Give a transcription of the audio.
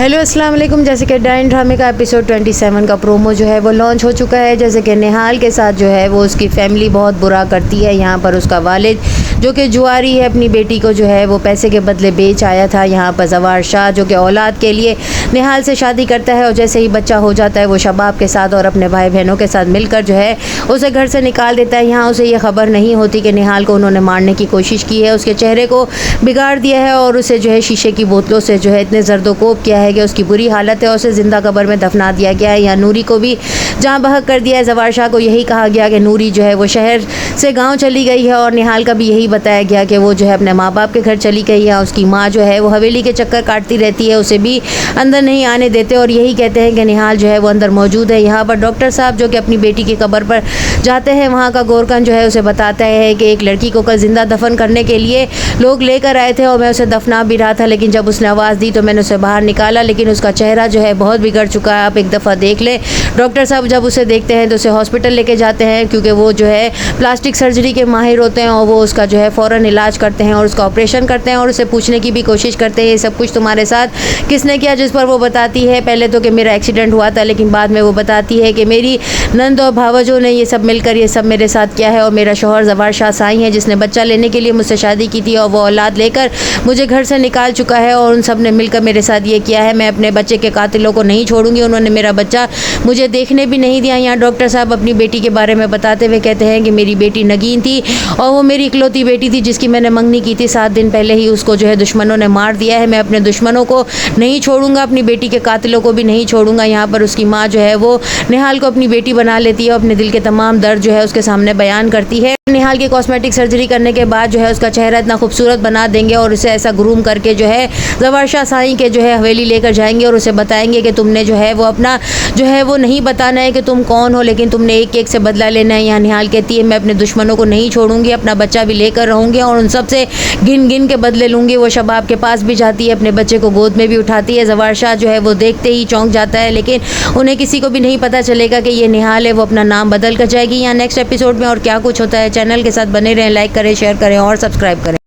Hello अस्सलाम वालेकुम। जैसे कि डाइन ड्रामे का एपिसोड 27 का प्रोमो जो है वो लॉन्च हो चुका है। जैसे कि निहाल के साथ जो है वो उसकी फैमिली बहुत बुरा करती है। यहाँ पर उसका वालिद जो कि जुआरी है अपनी बेटी को जो है वो पैसे के बदले बेच आया था। यहाँ पर जवार शाह जो कि औलाद के लिए निहाल से शादी करता है और जैसे ही बच्चा हो जाता है वो शबाब के साथ और अपने भाई बहनों के साथ मिलकर जो है उसे घर से निकाल देता है। यहाँ उसे ये खबर नहीं होती कि निहाल को उन्होंने मारने की कोशिश की है, उसके चेहरे को बिगाड़ दिया है और उसे जो है शीशे की बोतलों से जो है इतने जर्दोकोब किया है कि उसकी बुरी हालत है और उसे ज़िंदा कब्र में दफना दिया गया है। यहाँ नूरी को भी जहाँ बहक कर दिया है। जवार शाह को यही कहा गया कि नूरी जो है वो शहर से गांव चली गई है और निहाल का भी यही बताया गया कि वो जो है अपने माँ बाप के घर चली गई है। उसकी माँ जो है वो हवेली के चक्कर काटती रहती है, उसे भी अंदर नहीं आने देते और यही कहते हैं कि निहाल जो है वो अंदर मौजूद है। यहाँ पर डॉक्टर साहब जो कि अपनी बेटी की कब्र पर जाते हैं, वहाँ का गोरकन जो है उसे बताता है कि एक लड़की को कल जिंदा दफन करने के लिए लोग लेकर आए थे और मैं उसे दफना भी रहा था, लेकिन जब उसने आवाज़ दी तो मैंने उसे बाहर निकाला, लेकिन उसका चेहरा जो है बहुत बिगड़ चुका है। आप एक दफ़ा देख लें। डॉक्टर साहब जब उसे देखते हैं तो उसे हॉस्पिटल लेके जाते हैं क्योंकि वो जो है प्लास्टिक सर्जरी के माहिर होते हैं और वो उसका जो है फ़ौरन इलाज करते हैं और उसका ऑपरेशन करते हैं और उसे पूछने की भी कोशिश करते हैं ये सब कुछ तुम्हारे साथ किसने किया, जिस पर वो बताती है पहले तो कि मेरा एक्सीडेंट हुआ था, लेकिन बाद में वो बताती है कि मेरी नंद और भावजों ने ये सब मिलकर ये सब मेरे साथ किया है और मेरा शौहर जवार शाह साईं है जिसने बच्चा लेने के लिए मुझसे शादी की थी और वो औलाद लेकर मुझे घर से निकाल चुका है और उन सब ने मिलकर मेरे साथ ये किया है। मैं अपने बच्चे के कातिलों को नहीं छोड़ूंगी, उन्होंने मेरा बच्चा मुझे देखने भी नहीं दिया। यहाँ डॉक्टर साहब अपनी बेटी के बारे में बताते हुए कहते हैं कि मेरी बेटी नगीन थी और वो मेरी इकलौती बेटी थी जिसकी मैंने मंगनी की थी। 7 दिन पहले ही उसको जो है दुश्मनों ने मार दिया है। मैं अपने दुश्मनों को नहीं छोड़ूंगा, अपनी बेटी के कातिलों को भी नहीं छोड़ूंगा। यहाँ पर उसकी माँ जो है वो निहाल को अपनी बेटी बना लेती है और अपने दिल के तमाम दर्द जो है उसके सामने बयान करती है। निहाल की कॉस्मेटिक सर्जरी करने के बाद जो है उसका चेहरा इतना खूबसूरत बना देंगे और उसे ऐसा ग्रूम करके जो है जवार शाह साईं के जो है हवेली लेकर जाएंगे और उसे बताएंगे कि तुमने जो है वो अपना जो है वो नहीं बताना है कि तुम कौन हो, लेकिन तुमने एक एक से बदला लेना है। यहाँ निहाल कहती है मैं अपने दुश्मनों को नहीं छोड़ूंगी, अपना बच्चा भी लेकर रहूंगी और उन सब से गिन गिन के बदले लूंगी। वो शबाब के पास भी जाती है, अपने बच्चे को गोद में भी उठाती है। जवार शाह जो है वो देखते ही चौंक जाता है, लेकिन उन्हें किसी को भी नहीं पता चलेगा कि ये निहाल है। वो अपना नाम बदल कर जाएगी। यहाँ नेक्स्ट एपिसोड में और क्या कुछ होता है, चैनल के साथ बने रहें, लाइक करें, शेयर करें और सब्सक्राइब करें।